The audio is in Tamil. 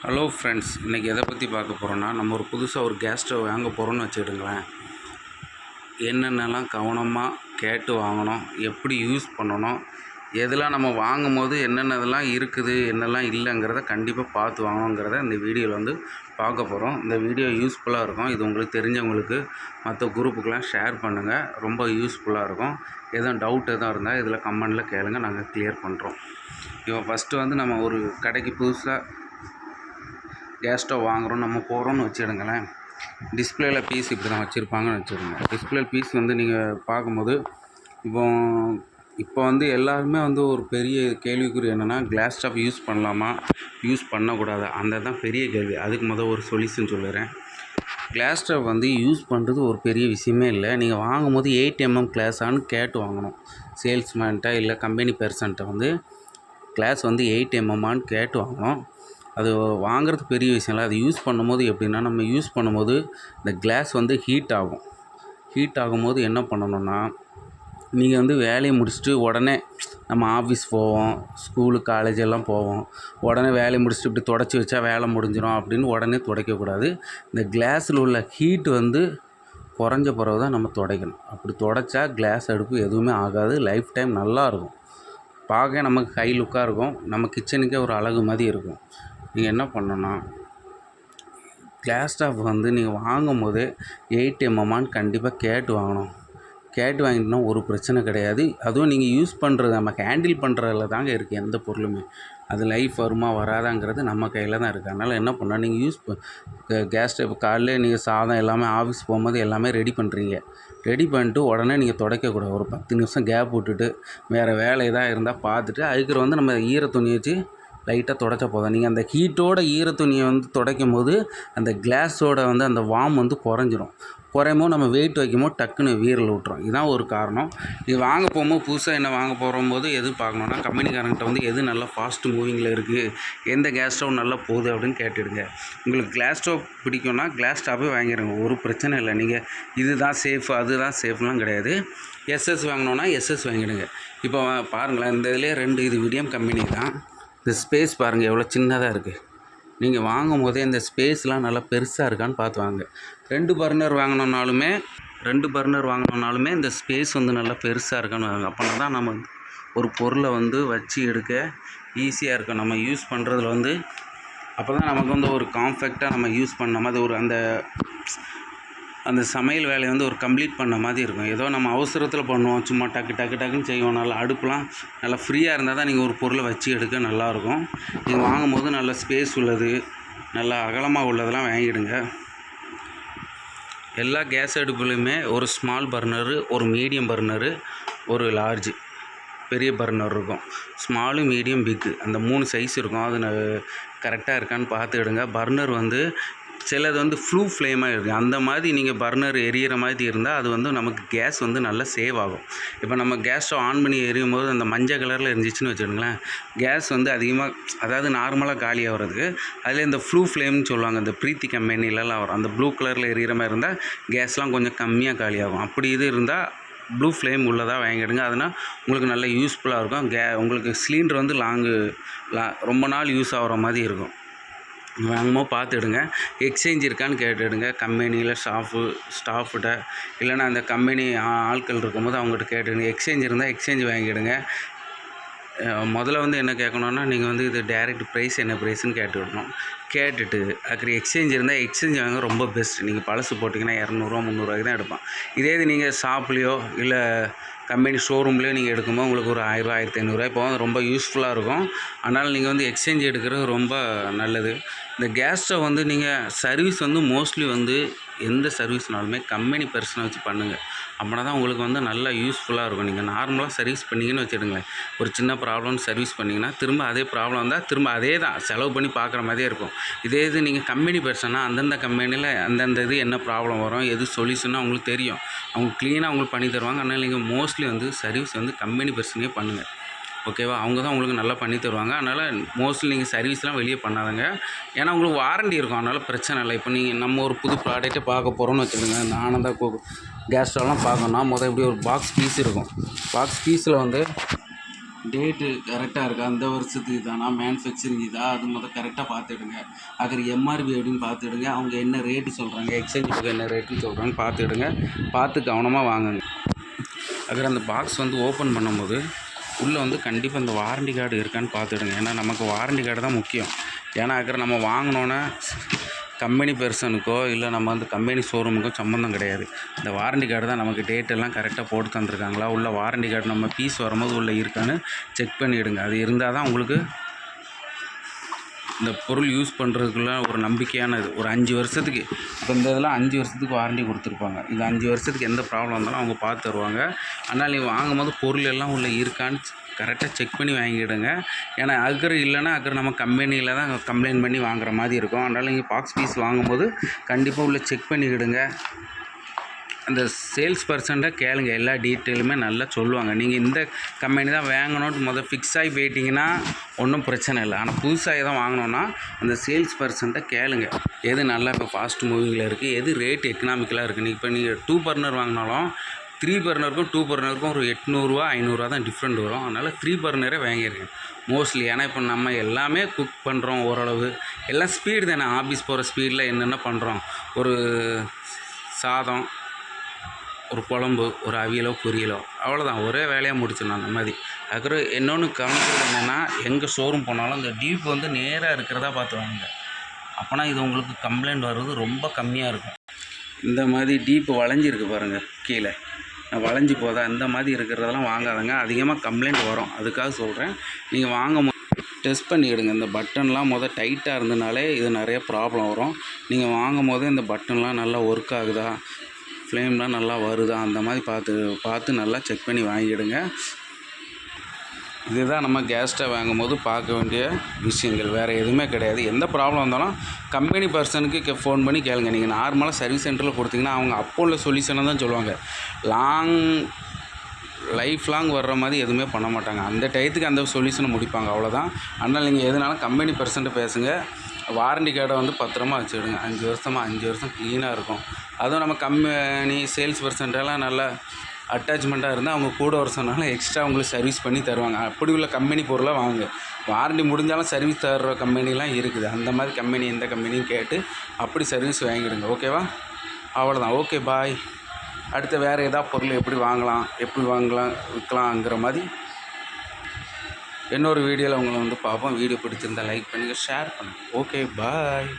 ஹலோ ஃப்ரெண்ட்ஸ், இன்றைக்கி எதை பற்றி பார்க்க போகிறோன்னா, நம்ம ஒரு புதுசாக ஒரு கேஸ் ஸ்டவ் வாங்க போகிறோன்னு வச்சுக்கிடுங்களேன். என்னென்னலாம் கவனமாக கேட்டு வாங்கணும், எப்படி யூஸ் பண்ணணும், எதெல்லாம் நம்ம வாங்கும்போது என்னென்னதெல்லாம் இருக்குது, என்னெல்லாம் இல்லைங்கிறத கண்டிப்பாக பார்த்து வாங்கணுங்கிறத இந்த வீடியோவில் வந்து பார்க்க போகிறோம். இந்த வீடியோ யூஸ்ஃபுல்லாக இருக்கும். இது உங்களுக்கு தெரிஞ்சவங்களுக்கு மற்ற குரூப்புக்கெலாம் ஷேர் பண்ணுங்கள். ரொம்ப யூஸ்ஃபுல்லாக இருக்கும். எதுவும் டவுட் எதுவும் இருந்தால் இதில் கமெண்டில் கேளுங்க, நாங்கள் கிளியர் பண்ணுறோம். இப்போ ஃபஸ்ட்டு வந்து நம்ம ஒரு கடைக்கு புதுசாக கேஸ் ஸ்டவ் வாங்குகிறோம், நம்ம போகிறோன்னு வச்சுடுங்களேன். டிஸ்பிளேயில் பீஸ் இப்படி தான் வச்சுருப்பாங்கன்னு வச்சுருங்க. டிஸ்பிளே பீஸ் வந்து நீங்கள் பார்க்கும்போது இப்போ வந்து எல்லாருமே வந்து ஒரு பெரிய கேள்விக்குறி என்னென்னா, கிளாஸ் ஸ்டவ் யூஸ் பண்ணலாமா, யூஸ் பண்ணக்கூடாது, அந்த தான் பெரிய கேள்வி. அதுக்கு ஒரு சொல்யூஷன் சொல்லுறேன். கிளாஸ் ஸ்டவ் வந்து யூஸ் பண்ணுறது ஒரு பெரிய விஷயமே இல்லை. நீங்கள் வாங்கும்போது 8mm கிளாஸான்னு கேட்டு வாங்கணும். சேல்ஸ்மேன்ட்ட இல்லை கம்பெனி பெர்சன்ட்ட வந்து கிளாஸ் வந்து 8mmன்னு கேட்டு வாங்கணும். அது வாங்குறது பெரிய விஷயம் இல்லை. அது யூஸ் பண்ணும்போது எப்படின்னா, நம்ம யூஸ் பண்ணும்போது இந்த கிளாஸ் வந்து ஹீட் ஆகும். ஹீட் ஆகும்போது என்ன பண்ணணுன்னா, நீங்கள் வந்து வேலையை முடிச்சுட்டு உடனே நம்ம ஆஃபீஸ் போவோம், ஸ்கூலு காலேஜ் எல்லாம் போவோம். உடனே வேலையை முடிச்சுட்டு இப்படி தொடச்சி வச்சா வேலை முடிஞ்சிடும் அப்படின்னு உடனே துடைக்கக்கூடாது. இந்த கிளாஸில் உள்ள ஹீட் வந்து குறைஞ்ச பிறகு தான் நம்ம துடைக்கணும். அப்படி துடைச்சா கிளாஸ் அடுப்பு எதுவுமே ஆகாது. லைஃப் டைம் நல்லாயிருக்கும். பார்க்க நமக்கு ஹை லுக்காக இருக்கும். நம்ம கிச்சனுக்கே ஒரு அழகு மாதிரி இருக்கும். நீங்கள் என்ன பண்ணணுன்னா, கிளாஸ் ஸ்டவ் வந்து நீங்கள் வாங்கும்போதே 8mmன்னு கண்டிப்பாக கேட்டு வாங்கணும். கேட்டு வாங்கிட்டோன்னா ஒரு பிரச்சனை கிடையாது. அதுவும் நீங்கள் யூஸ் பண்ணுறது, நம்ம ஹேண்டில் பண்ணுறதுல தாங்க இருக்குது எந்த பொருளுமே. அது லைஃப் வருமா வராதாங்கிறது நம்ம கையில் தான் இருக்குது. அதனால் என்ன பண்ணால், நீங்கள் கேஸ் ஸ்டவ் காலையிலே நீங்கள் சாதம் எல்லாமே ஆஃபீஸ் போகும்போது எல்லாமே ரெடி பண்ணுறீங்க. ரெடி பண்ணிட்டு உடனே நீங்கள் துடைக்கக்கூடாது. ஒரு 10 நிமிஷம் கேப் விட்டுட்டு வேறு வேலை எதாவது இருந்தால் பார்த்துட்டு அதுக்கு வந்து நம்ம ஈர துணி வச்சு லைட்டாக துடைச்சா போதும். நீங்கள் அந்த ஹீட்டோட ஈர துணியை வந்து துடைக்கும் போது அந்த கிளாஸோட வந்து அந்த வார்ம் வந்து குறையும்போது நம்ம வெயிட் வைக்கும்போது டக்குன்னு வீரல் விட்டுரும். இதுதான் ஒரு காரணம். இது வாங்க போகும்போது புதுசாக என்ன வாங்க போகும்போது எது பார்க்கணுன்னா, கம்பெனிக்காரங்கிட்ட வந்து எது நல்லா ஃபாஸ்ட் மூவிங்கில் இருக்குது, எந்த கேஸ் ஸ்டவ் நல்லா போகுது அப்படின்னு கேட்டுடுங்க. உங்களுக்கு கிளாஸ் ஸ்டவ் பிடிக்கும்னா கிளாஸ் ஸ்டவ்வே வாங்கிடுங்க, ஒரு பிரச்சனை இல்லை. நீங்கள் இதுதான் சேஃப் அதுதான் சேஃப்லாம் கிடையாது. எஸ்எஸ் வாங்கினோன்னா எஸ்எஸ் வாங்கிடுங்க. இப்போ பாருங்களேன், இந்த இதுலேயே 2 இது விடியம் கம்பெனி தான். இந்த ஸ்பேஸ் பாருங்கள் எவ்வளோ சின்னதாக இருக்குது. நீங்கள் வாங்கும் போதே இந்த ஸ்பேஸ்லாம் நல்லா பெருசாக இருக்கான்னு பார்த்து வாங்க. 2 பர்னர் வாங்கினோன்னாலுமே இந்த ஸ்பேஸ் வந்து நல்லா பெருசாக இருக்கான்னு வாங்க. அப்படின்னா தான் நம்ம ஒரு பொருளை வந்து வச்சு எடுக்க ஈஸியாக இருக்கும். நம்ம யூஸ் பண்ணுறதுல வந்து அப்போ தான் நமக்கு வந்து ஒரு காம்ஃபெக்டாக நம்ம யூஸ் பண்ண மாதிரி ஒரு அந்த சமையல் வேலையை வந்து ஒரு கம்ப்ளீட் பண்ண மாதிரி இருக்கும். ஏதோ நம்ம அவசரத்தில் பண்ணுவோம், சும்மா டக்குன்னு செய்வோம். நல்லா அடுப்புலாம் நல்லா ஃப்ரீயாக இருந்தால் தான் நீங்கள் ஒரு பொருளை வச்சு எடுக்க நல்லாயிருக்கும். நீங்கள் வாங்கும்போது நல்ல ஸ்பேஸ் உள்ளது, நல்லா அகலமாக உள்ளதெல்லாம் வாங்கிடுங்க. எல்லா கேஸ் அடுப்புலையுமே ஒரு ஸ்மால் பர்னரு, ஒரு மீடியம் பர்னரு, ஒரு லார்ஜ் பெரிய பர்னர் இருக்கும். ஸ்மாலு, மீடியம், பிக்கு அந்த 3 சைஸ் இருக்கும். அது கரெக்டாக இருக்கான்னு பார்த்துக்கிடுங்க. பர்னர் வந்து சிலது வந்து ஃப்ளூ ஃப்ளேமாக இருக்குது. அந்த மாதிரி நீங்கள் பர்னர் எரியிற மாதிரி இருந்தால் அது வந்து நமக்கு கேஸ் வந்து நல்லா சேவ் ஆகும். இப்போ நம்ம கேஸ் ஸ்டவ் ஆன் பண்ணி எரியும் போது அந்த மஞ்சள் கலரில் இருந்துச்சுன்னு வச்சுக்கோங்களேன், கேஸ் வந்து அதிகமாக, அதாவது நார்மலாக காலியாக வர்றதுக்கு அதில் இந்த ஃப்ளூ ஃப்ளேம்னு சொல்லுவாங்க. இந்த பிரீத்தி கம்பெனிலலாம் வரும். அந்த ப்ளூ கலரில் எரியிற மாதிரி இருந்தால் கேஸ்லாம் கொஞ்சம் கம்மியாக காலியாகும். அப்படி இது இருந்தால் ப்ளூ ஃப்ளேம் உள்ளதாக வாங்கிடுங்க. அதனால் உங்களுக்கு நல்ல யூஸ்ஃபுல்லாக இருக்கும். உங்களுக்கு சிலிண்டர் வந்து ரொம்ப நாள் யூஸ் ஆகிற மாதிரி இருக்கும். வாங்கும்போது பார்த்துடுங்க. எக்ஸ்சேஞ்ச் இருக்கான்னு கேட்டுடுங்க. கம்பெனியில் ஸ்டாஃப்கிட்ட இல்லைன்னா அந்த கம்பெனி ஆட்கள் இருக்கும்போது அவங்ககிட்ட கேட்டுடுங்க. எக்ஸ்சேஞ்ச் இருந்தால் எக்ஸ்சேஞ்ச் வாங்கிடுங்க. முதல்ல வந்து என்ன கேட்கணுன்னா, நீங்கள் வந்து இது டைரெக்ட் ப்ரைஸ் என்ன ப்ரைஸ்ன்னு கேட்டுவிடணும். கேட்டுட்டு அதுக்கு எக்ஸ்சேஞ்ச் இருந்தால் எக்ஸ்சேஞ்ச் வாங்க ரொம்ப பெஸ்ட். நீங்கள் பழசு போட்டிங்கன்னா 200 300 தான் எடுப்பான். இதே இது நீங்கள் ஷாப்லேயோ இல்லை கம்பெனி ஷோரூம்லேயோ நீங்கள் எடுக்கும்போது உங்களுக்கு ஒரு 1000 1500 போகும். ரொம்ப யூஸ்ஃபுல்லாக இருக்கும். அதனால் நீங்கள் வந்து எக்ஸ்சேஞ்ச் எடுக்கிறது ரொம்ப நல்லது. இந்த கேஸ் ஸ்டவ் வந்து நீங்கள் சர்வீஸ் வந்து மோஸ்ட்லி வந்து எந்த சர்வீஸ்னாலுமே கம்பெனி பர்சனை வச்சு பண்ணுங்கள். அப்படின்னா தான் உங்களுக்கு வந்து நல்லா யூஸ்ஃபுல்லாக இருக்கும். நீங்கள் நார்மலாக சர்வீஸ் பண்ணிங்கன்னு வச்சுடுங்களேன், ஒரு சின்ன ப்ராப்ளம்னு சர்வீஸ் பண்ணிங்கன்னா திரும்ப அதே ப்ராப்ளம் வந்தால் திரும்ப அதே தான் செலவு பண்ணி பார்க்குற மாதிரியே இருக்கும். இதே இது நீங்கள் கம்பெனி பர்சனாக அந்தந்த கம்பெனியில் அந்தந்த இது என்ன ப்ராப்ளம் வரும், எது சொல்யூஷன்னு அவங்களுக்கு தெரியும். அவங்க க்ளீனாக அவங்களுக்கு பண்ணி தருவாங்க. அதனால் நீங்கள் மோஸ்ட்லி வந்து சர்வீஸ் வந்து கம்பெனி பர்சனே பண்ணுங்கள். ஓகேவா? அவங்க தான் உங்களுக்கு நல்லா பண்ணி தருவாங்க. அதனால் மோஸ்ட்லி நீங்கள் சர்வீஸ்லாம் வெளியே பண்ணாதங்க. ஏன்னா உங்களுக்கு வாரண்டி இருக்கும். அதனால் பிரச்சனை இல்லை. இப்போ நம்ம ஒரு புது ப்ராடக்ட்டை பார்க்க போகிறோம்னு வச்சுக்கோங்க. இந்த ஆனந்தா கேஸ் ஸ்டவ்லாம் பார்க்கணுன்னா இப்படி ஒரு பாக்ஸ் பீஸ் இருக்கும். பாக்ஸ் பீஸில் வந்து டேட்டு கரெக்டாக இருக்கா, அந்த வருஷத்துக்கு தானா, மேனுஃபேக்சரிங் இதா, அது கரெக்டாக பார்த்துடுங்க. அப்புறம் எம்ஆர்பி எப்படின்னு பார்த்துடுங்க, அவங்க என்ன ரேட்டு சொல்கிறாங்க, எக்ஸ்சேஞ்ச் புக்கு என்ன ரேட்டுன்னு சொல்கிறாங்க பார்த்துடுங்க. பார்த்து கவனமாக வாங்குங்க. அப்புறம் அந்த பாக்ஸ் வந்து ஓப்பன் பண்ணும்போது உள்ளே வந்து கண்டிப்பாக இந்த வாரண்டி கார்டு இருக்கான்னு பார்த்துடுங்க. ஏன்னா நமக்கு வாரண்டி கார்டு தான் முக்கியம். ஏன்னா அப்புறம் நம்ம வாங்கினோன்னே கம்பெனி பெர்சனுக்கோ இல்லை நம்ம வந்து கம்பெனி ஷோரூமுக்கோ சம்மந்தம் கிடையாது. இந்த வாரண்டி கார்டு தான் நமக்கு டேட்டெல்லாம் கரெக்டாக போட்டு தந்துருக்காங்களா, உள்ள வாரண்டி கார்டு நம்ம பீஸ் வரும்போது உள்ளே இருக்கான்னு செக் பண்ணிவிடுங்க. அது இருந்தால் தான் உங்களுக்கு இந்த பொருள் யூஸ் பண்ணுறதுக்குள்ள ஒரு நம்பிக்கையானது. ஒரு 5 வருஷத்துக்கு இப்போ இந்த இதெல்லாம் 5 வருஷத்துக்கு வாரண்டி கொடுத்துருப்பாங்க. இந்த 5 வருஷத்துக்கு எந்த ப்ராப்ளம் வந்தாலும் அவங்க பார்த்து தருவாங்க. அதனால் நீங்கள் வாங்கும்போது பொருள் எல்லாம் உள்ளே இருக்கான்னு கரெக்டாக செக் பண்ணி வாங்கிவிடுங்க. ஏன்னா அக்கறை இல்லைன்னா அக்கறை நம்ம கம்பெனியில் தான் கம்ப்ளைண்ட் பண்ணி வாங்குற மாதிரி இருக்கும். அதனால் நீங்கள் பாக்ஸ் பீஸ் வாங்கும்போது கண்டிப்பாக உள்ளே செக் பண்ணிக்கிடுங்க. அந்த சேல்ஸ் பர்சன்ட்டை கேளுங்க, எல்லா டீட்டெயிலுமே நல்லா சொல்லுவாங்க. நீங்கள் இந்த கம்பெனி தான் வாங்கணுன்ட்டு ஃபிக்ஸ் ஆகி போயிட்டிங்கன்னா ஒன்றும் பிரச்சனை இல்லை. ஆனால் புதுசாக தான் வாங்கினோன்னா அந்த சேல்ஸ் பர்சன்ட்டை கேளுங்க, எது நல்லா இப்போ ஃபாஸ்ட் மூவிங்கில் இருக்குது, எது ரேட் எக்கனாமிக்கலாக இருக்குது. இப்போ நீங்கள் 2 பர்னர் வாங்கினாலும் 3 பர்னருக்கும் 2 பர்னருக்கும் ஒரு 800 500 தான் டிஃப்ரெண்ட் வரும். அதனால் 3 பர்னரே வாங்கிடுங்க மோஸ்ட்லி. ஏன்னா இப்போ நம்ம எல்லாமே குக் பண்ணுறோம், ஓரளவு எல்லாம் ஸ்பீடு தானே. ஆஃபீஸ் போகிற ஸ்பீடில் என்னென்ன பண்ணுறோம், ஒரு சாதம், ஒரு குழம்பு, ஒரு அவியலோ பொரியலோ, அவ்வளோதான், ஒரே வேலையாக முடிச்சிடணும் அந்த மாதிரி. அதுக்கப்புறம் இன்னொன்று கவனிக்கிறது என்னென்னா, எங்கே ஷோரூம் போனாலும் அந்த டீப் வந்து நேராக இருக்கிறதா பார்த்து வாங்க. அப்போனா இது உங்களுக்கு கம்ப்ளைண்ட் வர்றது ரொம்ப கம்மியாக இருக்கும். இந்த மாதிரி டீப்பு வளைஞ்சிருக்கு பாருங்கள், கீழே வளைஞ்சி போதா, இந்த மாதிரி இருக்கிறதெல்லாம் வாங்காதங்க, அதிகமாக கம்ப்ளைண்ட் வரும். அதுக்காக சொல்கிறேன், நீங்கள் வாங்கும் டெஸ்ட் பண்ணிவிடுங்க. இந்த பட்டன்லாம் டைட்டாக இருந்தனாலே இது நிறைய ப்ராப்ளம் வரும். நீங்கள் வாங்கும் போதே இந்த பட்டன்லாம் நல்லா ஒர்க் ஆகுதா, ஃப்ளேம்லாம் நல்லா வருதா, அந்த மாதிரி பார்த்து நல்லா செக் பண்ணி வாங்கிடுங்க. இதுதான் நம்ம கேஸ் ஸ்டவ் வாங்கும்போது பார்க்க வேண்டிய விஷயங்கள், வேறு எதுவுமே கிடையாது. எந்த ப்ராப்ளம் வந்தாலும் கம்பெனி பர்சனுக்கு ஃபோன் பண்ணி கேளுங்க. நீங்கள் நார்மலாக சர்வீஸ் சென்டரில் கொடுத்தீங்கன்னா அவங்க அப்போ உள்ள சொல்யூஷனை தான் சொல்லுவாங்க. லைஃப் லாங் வர்ற மாதிரி எதுவுமே பண்ண மாட்டாங்க. அந்த டயத்துக்கு அந்த சொல்யூஷனை முடிப்பாங்க, அவ்வளோதான். அதனால் நீங்கள் எதுனாலும் கம்பெனி பர்சன்ட்டு பேசுங்க. வாரண்டி கார்டை வந்து பத்திரமா வச்சுக்கிடுங்க. 5 வருஷம் க்ளீனாக இருக்கும். அதுவும் நம்ம கம்பெனி சேல்ஸ் பர்சன்ட்டெல்லாம் நல்லா அட்டாச்மெண்ட்டாக இருந்தால் அவங்க கூட வர சொன்னாலும் எக்ஸ்ட்ரா உங்களுக்கு சர்வீஸ் பண்ணி தருவாங்க. அப்படி உள்ள கம்பெனி பொருளாக வாங்க. வாரண்டி முடிஞ்சாலும் சர்வீஸ் தர்ற கம்பெனிலாம் இருக்குது. அந்த மாதிரி கம்பெனி எந்த கம்பெனியும் கேட்டு அப்படி சர்வீஸ் வாங்கிடுங்க. ஓகேவா? அவ்வளோதான். ஓகே, பாய். அடுத்து வேறு எதாவது பொருள் எப்படி வாங்கலாம் விற்கலாங்கிற மாதிரி இன்னொரு வீடியோவில் உங்களை வந்து பார்ப்போம். வீடியோ பிடிச்சிருந்தால் லைக் பண்ணுங்கள், ஷேர் பண்ணுங்கள். ஓகே, பாய்.